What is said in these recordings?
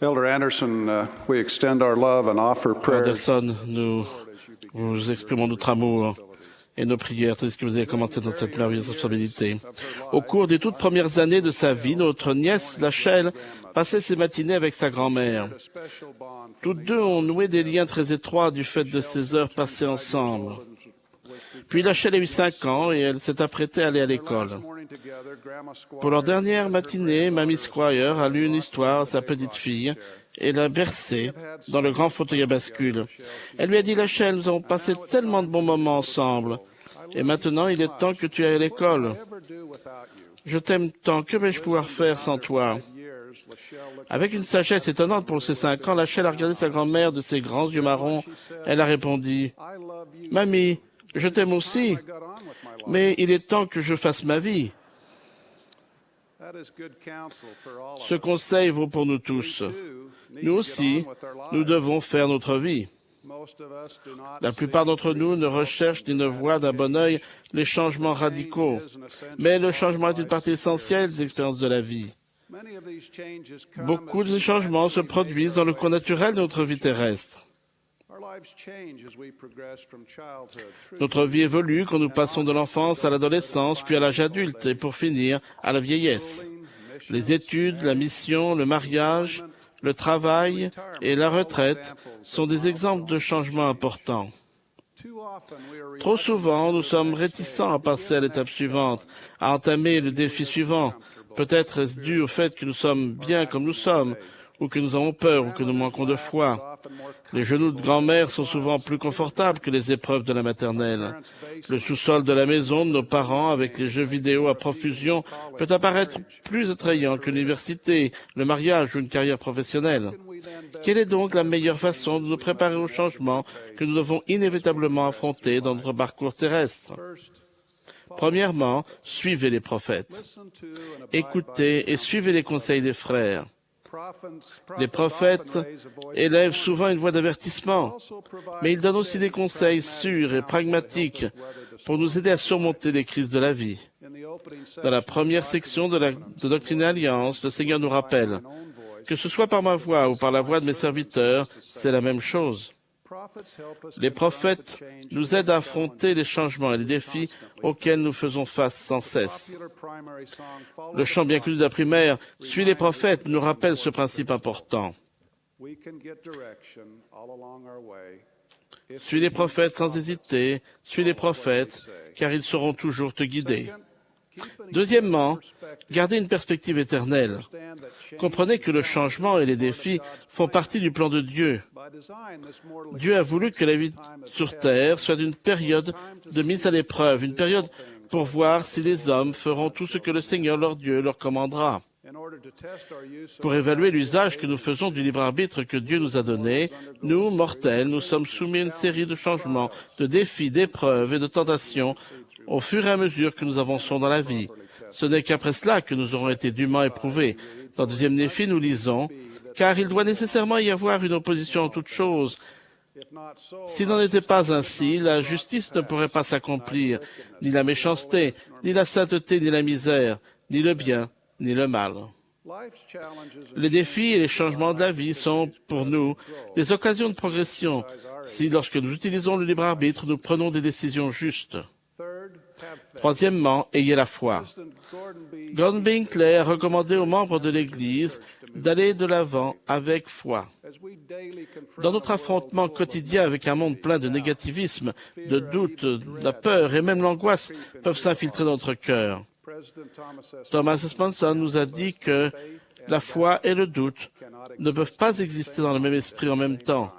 Elder Anderson, we extend our love and offer Frère prayers. Anderson, nous vous exprimons notre amour et nos prières, tandis que vous avez commencé dans cette merveilleuse responsabilité. Au cours des toutes premières années de sa vie, notre nièce, Lachelle, passait ses matinées avec sa grand-mère. Toutes deux ont noué des liens très étroits du fait de ces heures passées ensemble. Puis Lachelle a eu 5 ans et elle s'est apprêtée à aller à l'école. Pour leur dernière matinée, Mamie Squire a lu une histoire à sa petite fille et l'a versée dans le grand fauteuil à bascule. Elle lui a dit, Lachelle, nous avons passé tellement de bons moments ensemble. Et maintenant, il est temps que tu ailles à l'école. Je t'aime tant, que vais-je pouvoir faire sans toi? Avec une sagesse étonnante pour ses 5 ans, Lachelle a regardé sa grand-mère de ses grands yeux marrons. Elle a répondu, Mamie, je t'aime aussi, mais il est temps que je fasse ma vie. Ce conseil vaut pour nous tous. Nous aussi, nous devons faire notre vie. La plupart d'entre nous ne recherchent ni ne voient d'un bon œil les changements radicaux, mais le changement est une partie essentielle des expériences de la vie. Beaucoup de changements se produisent dans le cours naturel de notre vie terrestre. Notre vie évolue quand nous passons de l'enfance à l'adolescence, puis à l'âge adulte, et pour finir, à la vieillesse. Les études, la mission, le mariage, le travail et la retraite sont des exemples de changements importants. Trop souvent, nous sommes réticents à passer à l'étape suivante, à entamer le défi suivant. Peut-être est-ce dû au fait que nous sommes bien comme nous sommes, ou que nous avons peur, ou que nous manquons de foi. Les genoux de grand-mère sont souvent plus confortables que les épreuves de la maternelle. Le sous-sol de la maison de nos parents, avec les jeux vidéo à profusion, peut apparaître plus attrayant que l'université, le mariage ou une carrière professionnelle. Quelle est donc la meilleure façon de nous préparer au changement que nous devons inévitablement affronter dans notre parcours terrestre? Premièrement, suivez les prophètes. Écoutez et suivez les conseils des frères. Les prophètes élèvent souvent une voix d'avertissement, mais ils donnent aussi des conseils sûrs et pragmatiques pour nous aider à surmonter les crises de la vie. Dans la première section de Doctrine et Alliance, le Seigneur nous rappelle que ce soit par ma voix ou par la voix de mes serviteurs, c'est la même chose. Les prophètes nous aident à affronter les changements et les défis auxquels nous faisons face sans cesse. Le chant bien connu de la primaire « Suis les prophètes » nous rappelle ce principe important. Suis les prophètes sans hésiter, suis les prophètes, car ils sauront toujours te guider. Deuxièmement, gardez une perspective éternelle. Comprenez que le changement et les défis font partie du plan de Dieu. Dieu a voulu que la vie sur terre soit une période de mise à l'épreuve, une période pour voir si les hommes feront tout ce que le Seigneur leur Dieu leur commandera. Pour évaluer l'usage que nous faisons du libre arbitre que Dieu nous a donné, nous, mortels, nous sommes soumis à une série de changements, de défis, d'épreuves et de tentations au fur et à mesure que nous avançons dans la vie. Ce n'est qu'après cela que nous aurons été dûment éprouvés. Dans le deuxième défi, nous lisons « Car il doit nécessairement y avoir une opposition en toutes choses. S'il n'en était pas ainsi, la justice ne pourrait pas s'accomplir, ni la méchanceté, ni la sainteté, ni la misère, ni le bien, ni le mal. » Les défis et les changements de la vie sont, pour nous, des occasions de progression, si, lorsque nous utilisons le libre arbitre, nous prenons des décisions justes. Troisièmement, ayez la foi. Gordon Binkley a recommandé aux membres de l'Église d'aller de l'avant avec foi. Dans notre affrontement quotidien avec un monde plein de négativisme, de doute, de la peur et même l'angoisse peuvent s'infiltrer dans notre cœur. Thomas S. Monson nous a dit que la foi et le doute ne peuvent pas exister dans le même esprit en même temps,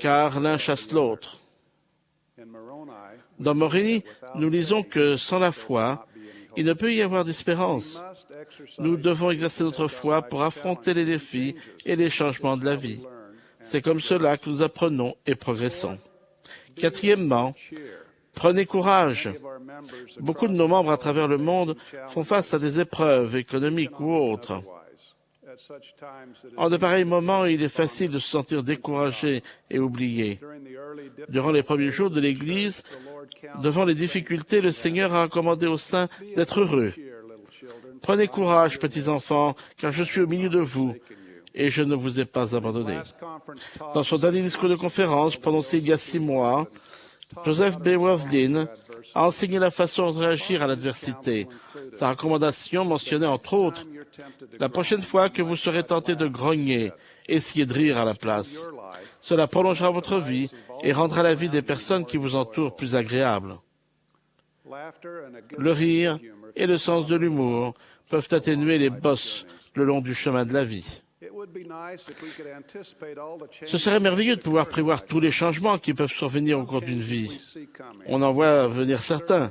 car l'un chasse l'autre. Dans Moroni, nous lisons que sans la foi, il ne peut y avoir d'espérance. Nous devons exercer notre foi pour affronter les défis et les changements de la vie. C'est comme cela que nous apprenons et progressons. Quatrièmement, prenez courage. Beaucoup de nos membres à travers le monde font face à des épreuves économiques ou autres. En de pareils moments, il est facile de se sentir découragé et oublié. Durant les premiers jours de l'Église, devant les difficultés, le Seigneur a recommandé aux saints d'être heureux. Prenez courage, petits enfants, car je suis au milieu de vous. et je ne vous ai pas abandonné. Dans son dernier discours de conférence, prononcé il y a 6 mois, Joseph B. Worthlin a enseigné la façon de réagir à l'adversité. Sa recommandation mentionnait entre autres « La prochaine fois que vous serez tenté de grogner, essayez de rire à la place. Cela prolongera votre vie et rendra la vie des personnes qui vous entourent plus agréable. » Le rire et le sens de l'humour peuvent atténuer les bosses le long du chemin de la vie. Ce serait merveilleux de pouvoir prévoir tous les changements qui peuvent survenir au cours d'une vie. On en voit venir certains.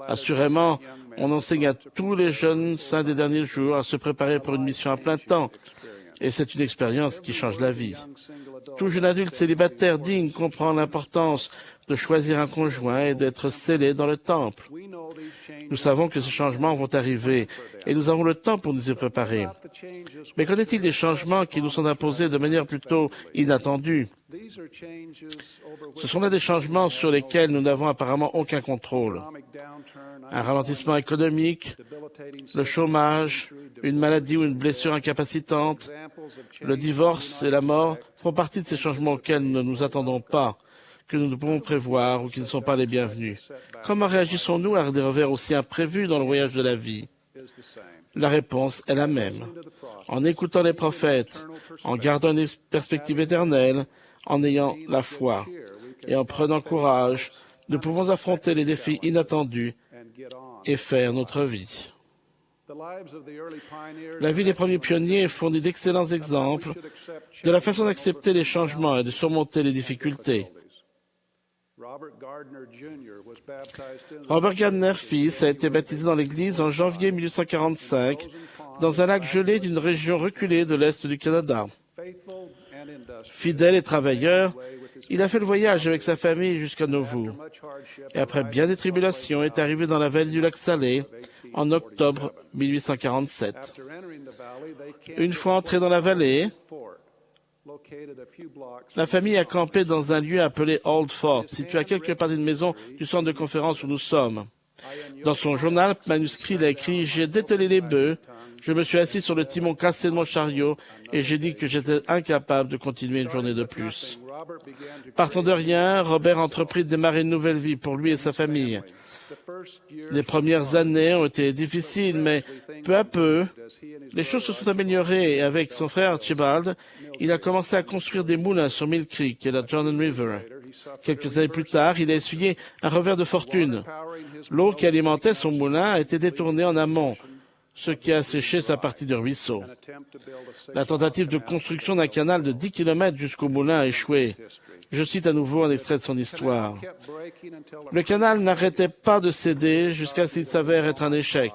Assurément, on enseigne à tous les jeunes saints des derniers jours à se préparer pour une mission à plein temps. Et c'est une expérience qui change la vie. Tout jeune adulte célibataire digne comprend l'importance de choisir un conjoint et d'être scellé dans le temple. Nous savons que ces changements vont arriver et nous avons le temps pour nous y préparer. Mais qu'en est-il des changements qui nous sont imposés de manière plutôt inattendue? Ce sont là des changements sur lesquels nous n'avons apparemment aucun contrôle. Un ralentissement économique, le chômage, une maladie ou une blessure incapacitante, le divorce et la mort font partie de ces changements auxquels nous ne nous attendons pas, que nous ne pouvons prévoir ou qui ne sont pas les bienvenus. Comment réagissons-nous à des revers aussi imprévus dans le voyage de la vie? La réponse est la même. En écoutant les prophètes, en gardant une perspective éternelle, en ayant la foi et en prenant courage, nous pouvons affronter les défis inattendus et faire notre vie. La vie des premiers pionniers fournit d'excellents exemples de la façon d'accepter les changements et de surmonter les difficultés. Robert Gardner, fils, a été baptisé dans l'église en janvier 1845 dans un lac gelé d'une région reculée de l'Est du Canada. Fidèle et travailleur, il a fait le voyage avec sa famille jusqu'à Nauvoo. Et après bien des tribulations, est arrivé dans la vallée du lac Salé en octobre 1847. Une fois entré dans la vallée, la famille a campé dans un lieu appelé Old Fort, situé à quelques pas d'une maison du centre de conférence où nous sommes. Dans son journal manuscrit, il a écrit « J'ai dételé les bœufs, je me suis assis sur le timon cassé de mon chariot et j'ai dit que j'étais incapable de continuer une journée de plus. » Partant de rien, Robert a entrepris de démarrer une nouvelle vie pour lui et sa famille. Les premières années ont été difficiles, mais peu à peu, les choses se sont améliorées et avec son frère Archibald, il a commencé à construire des moulins sur Mill Creek et la Jordan River. Quelques années plus tard, il a essuyé un revers de fortune. L'eau qui alimentait son moulin a été détournée en amont, ce qui a asséché sa partie du ruisseau. La tentative de construction d'un canal de 10 km jusqu'au moulin a échoué. Je cite à nouveau un extrait de son histoire. Le canal n'arrêtait pas de céder jusqu'à ce qu'il s'avère être un échec.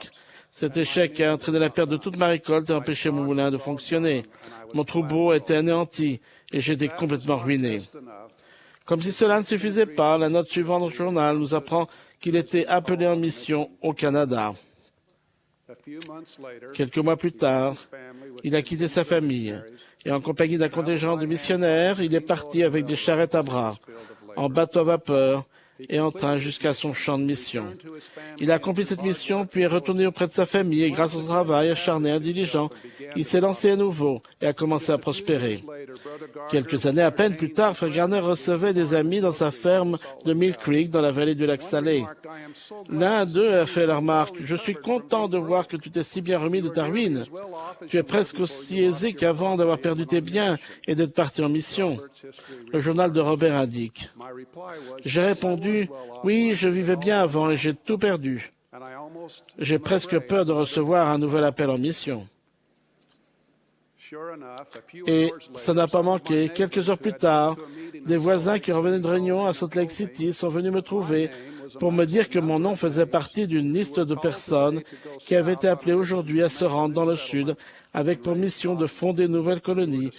Cet échec a entraîné la perte de toute ma récolte et empêché mon moulin de fonctionner. Mon troupeau a été anéanti et j'étais complètement ruiné. Comme si cela ne suffisait pas, la note suivante au journal nous apprend qu'il était appelé en mission au Canada. Quelques mois plus tard, il a quitté sa famille et en compagnie d'un contingent de missionnaires, il est parti avec des charrettes à bras, en bateau à vapeur et en train jusqu'à son champ de mission. Il a accompli cette mission puis est retourné auprès de sa famille et grâce au travail acharné et diligent, il s'est lancé à nouveau et a commencé à prospérer. Quelques années à peine plus tard, Frère Gardner recevait des amis dans sa ferme de Mill Creek dans la vallée du lac Salé. L'un d'eux a fait la remarque « Je suis content de voir que tu t'es si bien remis de ta ruine. Tu es presque aussi aisé qu'avant d'avoir perdu tes biens et d'être parti en mission. » Le journal de Robert indique. J'ai répondu « Oui, je vivais bien avant et j'ai tout perdu. J'ai presque peur de recevoir un nouvel appel en mission. » Et ça n'a pas manqué. Quelques heures plus tard, des voisins qui revenaient de réunion à Salt Lake City sont venus me trouver pour me dire que mon nom faisait partie d'une liste de personnes qui avaient été appelées aujourd'hui à se rendre dans le Sud avec pour mission de fonder une nouvelle colonie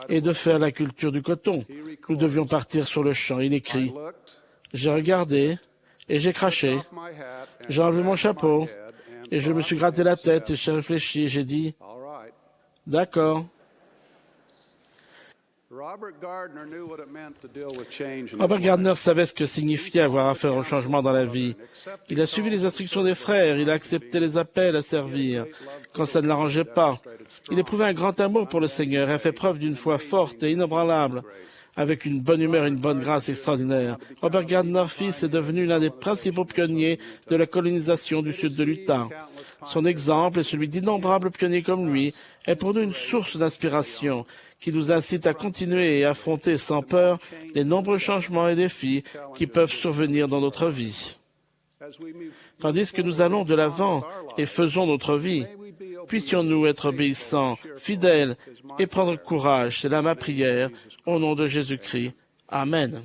et de faire la culture du coton. Nous devions partir sur le champ. Il écrit. J'ai regardé et j'ai craché. J'ai enlevé mon chapeau et je me suis gratté la tête et j'ai réfléchi et j'ai dit « D'accord. » Robert Gardner savait ce que signifiait avoir affaire au changement dans la vie. Il a suivi les instructions des frères, il a accepté les appels à servir quand ça ne l'arrangeait pas. Il éprouvait un grand amour pour le Seigneur et a fait preuve d'une foi forte et inébranlable, avec une bonne humeur et une bonne grâce extraordinaire. Robert Gardner fils est devenu l'un des principaux pionniers de la colonisation du sud de l'Utah. Son exemple et celui d'innombrables pionniers comme lui est pour nous une source d'inspiration qui nous incite à continuer et affronter sans peur les nombreux changements et défis qui peuvent survenir dans notre vie. Tandis que nous allons de l'avant et faisons notre vie, puissions-nous être obéissants, fidèles et prendre courage. C'est là ma prière, au nom de Jésus-Christ. Amen.